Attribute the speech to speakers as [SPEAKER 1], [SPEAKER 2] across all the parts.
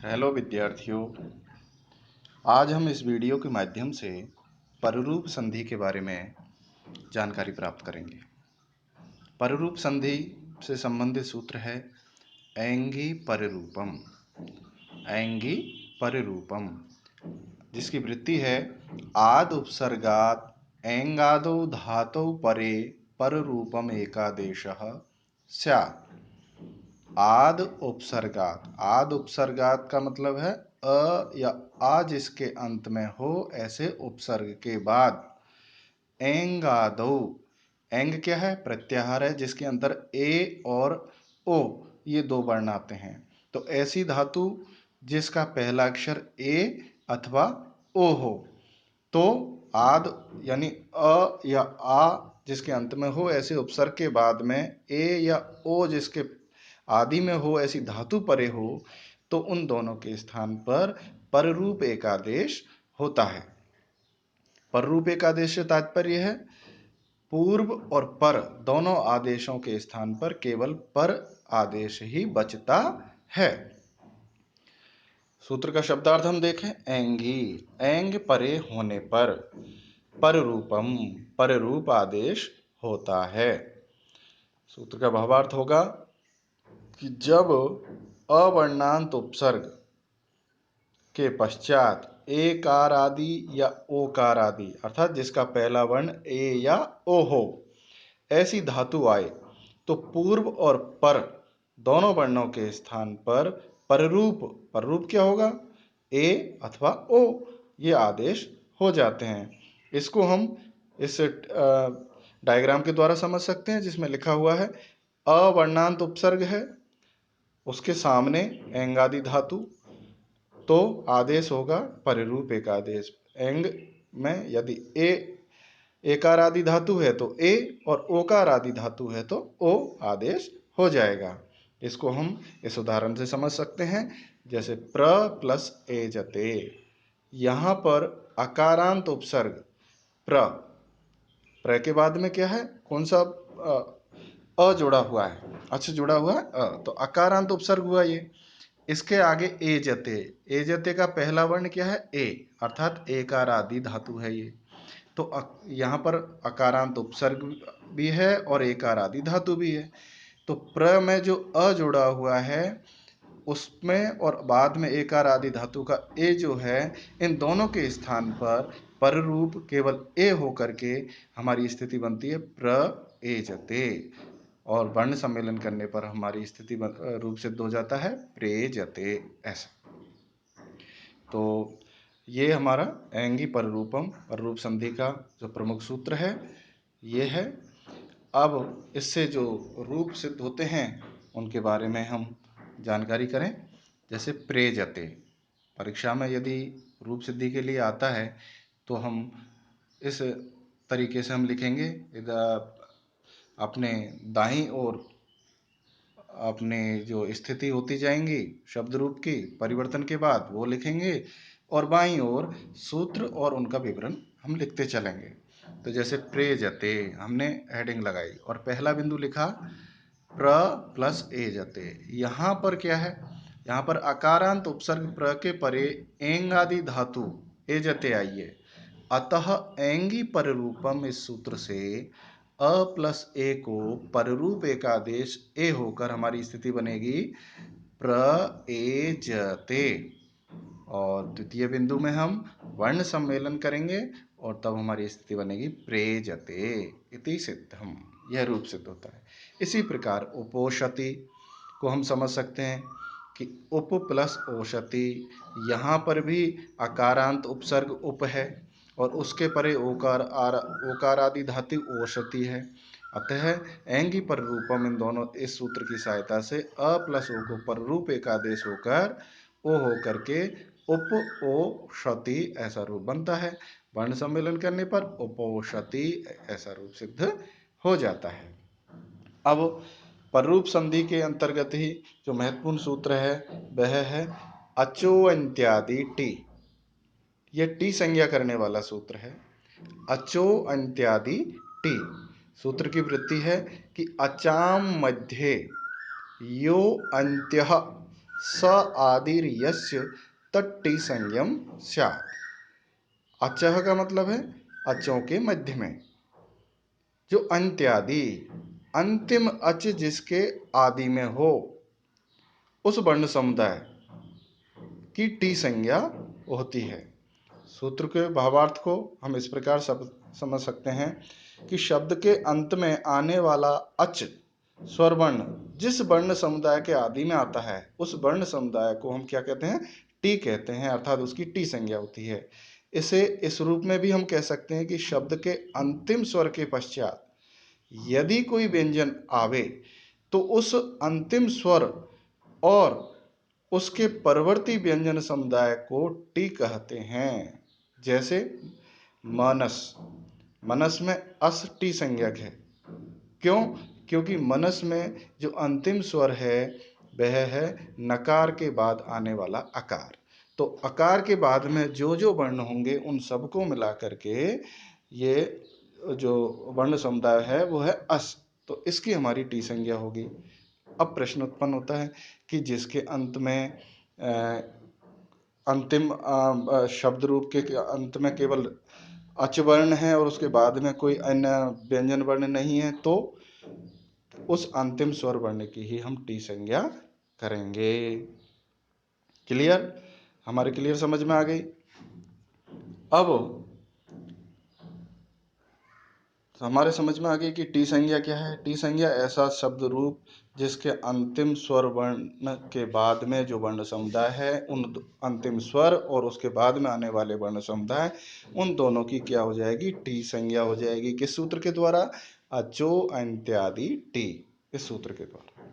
[SPEAKER 1] Hello विद्यार्थियों, आज हम इस वीडियो के माध्यम से पररूप संधि के बारे में जानकारी प्राप्त करेंगे। पररूप संधि से संबंधित सूत्र है एंगी पररूपम। एंगी पररूपम, जिसकी वृत्ति है आद उपसर्गात एंगादो धातौ परे पररूपम एकादेशः स्यात्। आद उपसर्गात का मतलब है अ या आ जिसके अंत में हो ऐसे उपसर्ग के बाद एंगादो। एंग क्या है? प्रत्याहार है जिसके अंदर ए और ओ ये दो वर्ण आते हैं। तो ऐसी धातु जिसका पहला अक्षर ए अथवा ओ हो, तो आद यानी अ या आ जिसके अंत में हो ऐसे उपसर्ग के बाद में ए या ओ जिसके आदि में हो ऐसी धातु परे हो, तो उन दोनों के स्थान पर पररूप एकादेश होता है। पररूप एकादेश से तात्पर्य है पूर्व और पर दोनों आदेशों के स्थान पर केवल पर आदेश ही बचता है। सूत्र का शब्दार्थ हम देखें। एंगी, एंग परे होने पर पररूपम, पररूप आदेश होता है। सूत्र का भावार्थ होगा कि जब अवर्णांत उपसर्ग के पश्चात एकार आदि या ओकार आदि अर्थात जिसका पहला वर्ण ए या ओ हो ऐसी धातु आए, तो पूर्व और पर दोनों वर्णों के स्थान पर पररूप क्या होगा? ए अथवा ओ ये आदेश हो जाते हैं। इसको हम इस डायग्राम के द्वारा समझ सकते हैं, जिसमें लिखा हुआ है अवर्णांत उपसर्ग है, उसके सामने एंगादि धातु, तो आदेश होगा पररूप एकादेश। एंग में यदि ए एकार आदि धातु है तो ए और ओकार आदि धातु है तो ओ आदेश हो जाएगा। इसको हम इस उदाहरण से समझ सकते हैं, जैसे प्र प्लस एजते। यहाँ पर अकारांत उपसर्ग प्र के बाद में क्या है? कौन सा अ जुड़ा हुआ है? अच्छा, जुड़ा हुआ है अ, तो अकारांत उपसर्ग हुआ ये। इसके आगे एजते का पहला वर्ण क्या है? ए, अर्थात एकार आदि धातु है ये। तो यहाँ पर अकारांत उपसर्ग भी है और एकार आदि धातु भी है। तो प्र में जो अ जुड़ा हुआ है उसमें और बाद में एकार आदि धातु का ए जो है, इन दोनों के स्थान पर पररूप केवल ए होकर के हमारी स्थिति बनती है प्र एजते, और वर्ण सम्मेलन करने पर हमारी स्थिति रूप सिद्ध हो जाता है प्रेजते। ऐसा तो ये हमारा एंगी पररूपम, पररूप संधि का जो प्रमुख सूत्र है ये है। अब इससे जो रूप सिद्ध होते हैं उनके बारे में हम जानकारी करें। जैसे प्रेजते, परीक्षा में यदि रूप सिद्धि के लिए आता है तो हम इस तरीके से हम लिखेंगे। अपने दाईं ओर अपने जो स्थिति होती जाएंगी शब्द रूप की परिवर्तन के बाद वो लिखेंगे, और बाईं ओर सूत्र और उनका विवरण हम लिखते चलेंगे। तो जैसे प्रेजते हमने हेडिंग लगाई और पहला बिंदु लिखा प्र प्लस एजते। यहाँ पर क्या है? यहाँ पर अकारांत उपसर्ग प्र के परे एंग आदि धातु एजते आई है, अतः एंगी पररूपम इस सूत्र से अ प्लस ए को पररूप एकादेश ए होकर हमारी स्थिति बनेगी प्र एजते। और द्वितीय बिंदु में हम वर्ण सम्मेलन करेंगे और तब हमारी स्थिति बनेगी प्रेजते इति सिद्धम। यह रूप सिद्ध होता है। इसी प्रकार उपोषति को हम समझ सकते हैं कि उप प्लस ओषति, यहाँ पर भी अकारांत उपसर्ग उप है और उसके परे ओकार आदि धातु ओषति है। अतः एंगी पररूपम इन दोनों इस सूत्र की सहायता से अ प्लस ओ को पररूप एकादेश होकर ओ होकर के उप ओषति ऐसा रूप बनता है। वर्ण सम्मेलन करने पर उपोषति ऐसा रूप सिद्ध हो जाता है। अब पररूप संधि के अंतर्गत ही जो महत्वपूर्ण सूत्र है वह है अचो अंत्यादि टी। यह टी संज्ञा करने वाला सूत्र है। अचो अंत्यादि टी सूत्र की वृत्ति है कि अचाम मध्ये यो अंत्यः स आदिर यस्य तट्टी संयम स्यात्। अचः का मतलब है अचों के मध्य में, जो अंत्यादि अंतिम अच जिसके आदि में हो उस वर्ण समुदाय की टी संज्ञा होती है। सूत्र के भावार्थ को हम इस प्रकार समझ सकते हैं कि शब्द के अंत में आने वाला अच स्वर वर्ण जिस वर्ण समुदाय के आदि में आता है उस वर्ण समुदाय को हम क्या कहते हैं? टी कहते हैं, अर्थात उसकी टी संज्ञा होती है। इसे इस रूप में भी हम कह सकते हैं कि शब्द के अंतिम स्वर के पश्चात यदि कोई व्यंजन आवे तो उस अंतिम स्वर और उसके परवर्ती व्यंजन समुदाय को टी कहते हैं। जैसे मनस, मनस में अस टी संज्ञक है। क्यों? क्योंकि मनस में जो अंतिम स्वर है वह है नकार के बाद आने वाला अकार। तो अकार के बाद में जो जो वर्ण होंगे उन सबको मिला करके ये जो वर्ण समुदाय है वो है अस, तो इसकी हमारी टी संज्ञा होगी। अब प्रश्न उत्पन्न होता है कि जिसके अंत में अंतिम शब्द रूप के अंत में केवल अच वर्ण है और उसके बाद में कोई अन्य व्यंजन वर्ण नहीं है, तो उस अंतिम स्वर वर्ण की ही हम टी संज्ञा करेंगे। क्लियर? हमारे क्लियर समझ में आ गई? अब हमारे समझ में आ गई कि टी संज्ञा क्या है। टी संज्ञा ऐसा शब्द रूप जिसके अंतिम स्वर वर्ण के बाद में जो वर्ण समुदाय है उन अंतिम स्वर और उसके बाद में आने वाले वर्ण समुदाय उन दोनों की क्या हो जाएगी? टी संज्ञा हो जाएगी। किस सूत्र के द्वारा? अचो अंत्यादि टी, इस सूत्र के द्वारा।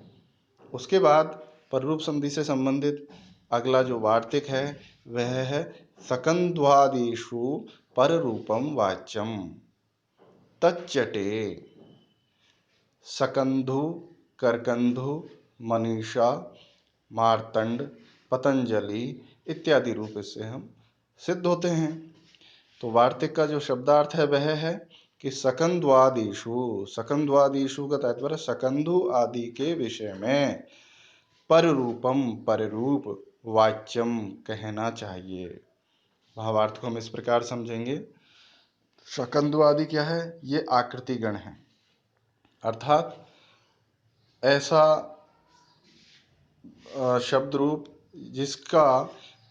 [SPEAKER 1] उसके बाद पररूप संधि से संबंधित अगला जो वार्तिक है वह है सकंद्वादिषु पररूपम वाच्यम तच्चटे। सकंधु, करकंधु, मनीषा, मार्तंड, पतंजलि इत्यादि रूप इससे हम सिद्ध होते हैं। तो वार्तिक का जो शब्दार्थ है वह है कि सकंद्वादिषु, सकंद्वादिषु का तात्पर्य सकंधु आदि के विषय में पररूपम पररूप वाच्यम कहना चाहिए। भावार्थ को हम इस प्रकार समझेंगे। शकंदु आदि क्या है? ये आकृति गण है, अर्थात ऐसा शब्द रूप जिसका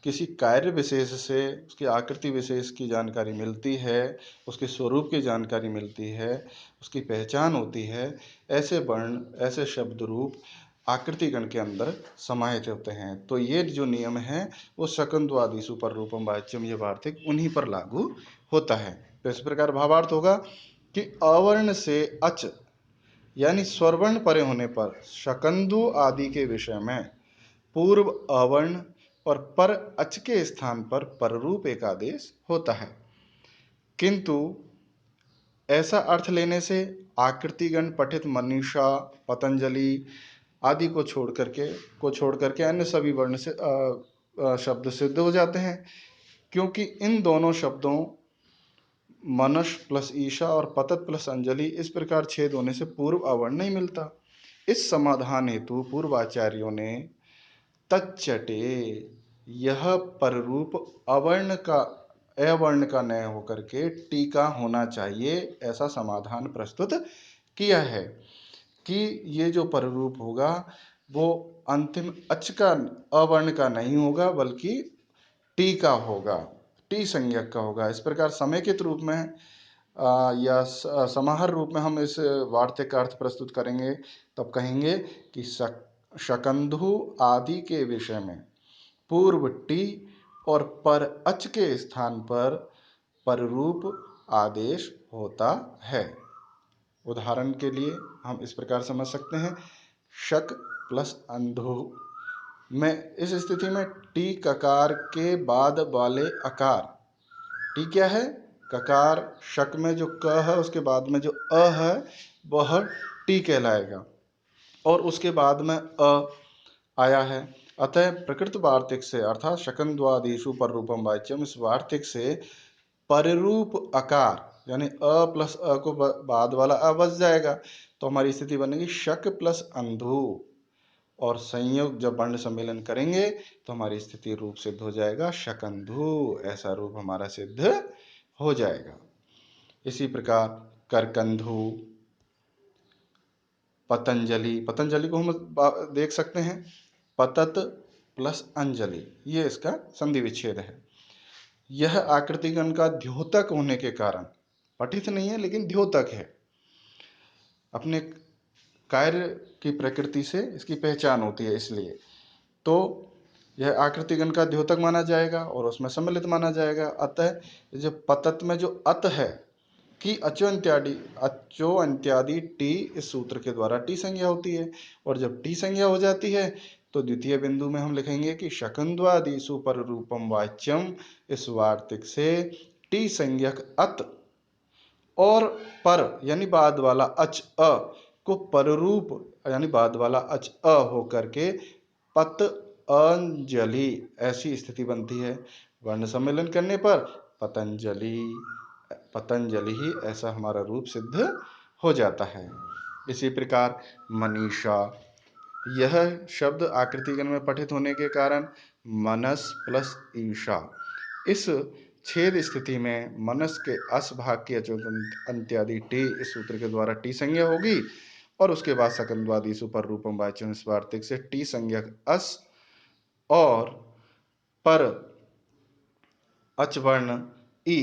[SPEAKER 1] किसी कार्य विशेष से उसकी आकृति विशेष की जानकारी मिलती है, उसके स्वरूप की जानकारी मिलती है, उसकी पहचान होती है। ऐसे वर्ण, ऐसे शब्द रूप आकृति गण के अंदर समाहित होते हैं। तो ये जो नियम है वो शकंद्वादिषु पररूपम वाच्यम, ये वार्तिक उन्हीं पर लागू होता है। तो इस प्रकार भावार्थ होगा कि अवर्ण से अच यानी स्वरवर्ण परे होने पर शकंदु आदि के विषय में पूर्व अवर्ण और पर अच के स्थान पर पररूप एक आदेश होता है। किंतु ऐसा अर्थ लेने से आकृतिगण पठित मनीषा, पतंजलि आदि को छोड़ करके अन्य सभी वर्ण से शब्द सिद्ध हो जाते हैं, क्योंकि इन दोनों शब्दों मनश प्लस ईशा और पतत प्लस अंजलि इस प्रकार छेद होने से पूर्व अवर्ण नहीं मिलता। इस समाधान हेतु पूर्वाचार्यों ने तच्चटे, यह पररूप अवर्ण का नय होकर के टीका होना चाहिए, ऐसा समाधान प्रस्तुत किया है कि ये जो पररूप होगा वो अंतिम अच का अवर्ण का नहीं होगा बल्कि टी का होगा, टी संज्ञक का होगा। इस प्रकार समेकित रूप में या समाहार रूप में हम इस वार्तिक का अर्थ प्रस्तुत करेंगे, तब कहेंगे कि शकंधु आदि के विषय में पूर्व टी और पर अच के स्थान पर पररूप आदेश होता है। उदाहरण के लिए हम इस प्रकार समझ सकते हैं, शक प्लस अंधु में इस स्थिति में टी ककार के बाद वाले अकार, टी क्या है? ककार। शक में जो क है उसके बाद में जो अ है वह टी कहलाएगा और उसके बाद में अ आया है। अतः प्रकृत वार्तिक से अर्थात शकंद्वादिषु पररूपम वाच्यम, इस वार्तिक से पररूप अकार यानी अ प्लस अ को बाद वाला अ बच जाएगा, तो हमारी स्थिति बनेगी शक प्लस अंधु। और संयोग जब वर्ण सम्मेलन करेंगे तो हमारी स्थिति रूप सिद्ध हो जाएगा शकंधु, ऐसा रूप हमारा सिद्ध हो जाएगा। इसी प्रकार करकंधु, पतंजलि, पतंजलि को हम देख सकते हैं पतत प्लस अंजलि, ये इसका संधि विच्छेद है। यह आकृतिगण का द्योतक होने के कारण, पठित नहीं है लेकिन द्योतक है, अपने कार्य की प्रकृति से इसकी पहचान होती है, इसलिए तो यह आकृतिगण का द्योतक माना जाएगा और उसमें सम्मिलित माना जाएगा। अतः जो पतत में जो अत है कि अचो अंत्यादि टी, इस सूत्र के द्वारा टी संज्ञा होती है, और जब टी संज्ञा हो जाती है तो द्वितीय बिंदु में हम लिखेंगे कि शकंद्वादिषु पर रूपम वाच्यम, इस वार्तिक से टी संज्ञक अत और पर यानी बाद वाला अच अ को पररूप यानी बाद वाला अच अ होकर के पत अंजलि, ऐसी स्थिति बनती है। वर्ण सम्मेलन करने पर पतंजलि, पतंजलि ही ऐसा हमारा रूप सिद्ध हो जाता है। इसी प्रकार मनीषा, यह शब्द आकृतिगण में पठित होने के कारण मनस प्लस ईशा, इस छेद स्थिति में मनस के अस भाग की अंत्यादि टी, इस सूत्र के द्वारा टी संज्ञा होगी और उसके बाद सकंद्वादिषु पर रूपम वाच्यम, इस वार्तिक से टी संज्ञक अस और पर अच वर्ण ई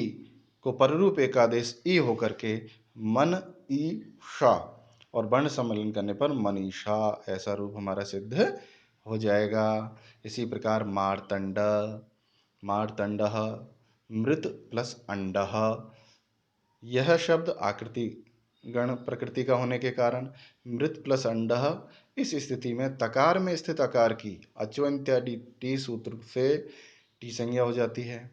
[SPEAKER 1] को पररूप एकादेश ई होकर के मन ई शा, और वर्ण सम्मेलन करने पर मनीषा, ऐसा रूप हमारा सिद्ध हो जाएगा। इसी प्रकार मार्तंड, मार्तंड मृत प्लस अंड, यह शब्द आकृति गण प्रकृति का होने के कारण मृत प्लस अंड, इस स्थिति में तकार में स्थित आकार की अच्वंत्यादि टी सूत्र से टी संज्ञा हो जाती है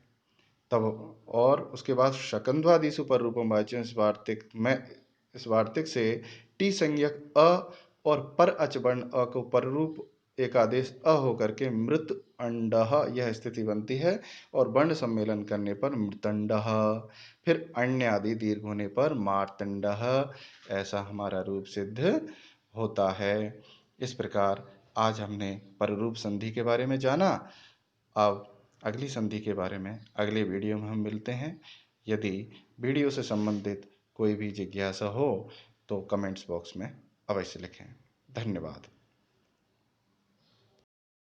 [SPEAKER 1] तब, और उसके बाद शकंद्वादिषु पर रूपम वाच्यम, इस वार्तिक से टी संज्ञक अ और पर अच वर्ण अ को पररूप एकादेश अ होकर के मृत अंडः, यह स्थिति बनती है और वर्ण सम्मेलन करने पर मृतंडः, फिर अन्य आदि दीर्घ होने पर मार्तंडः, ऐसा हमारा रूप सिद्ध होता है। इस प्रकार आज हमने पररूप संधि के बारे में जाना। अब अगली संधि के बारे में अगले वीडियो में हम मिलते हैं। यदि वीडियो से संबंधित कोई भी जिज्ञासा हो तो कमेंट्स बॉक्स में अवश्य लिखें। धन्यवाद।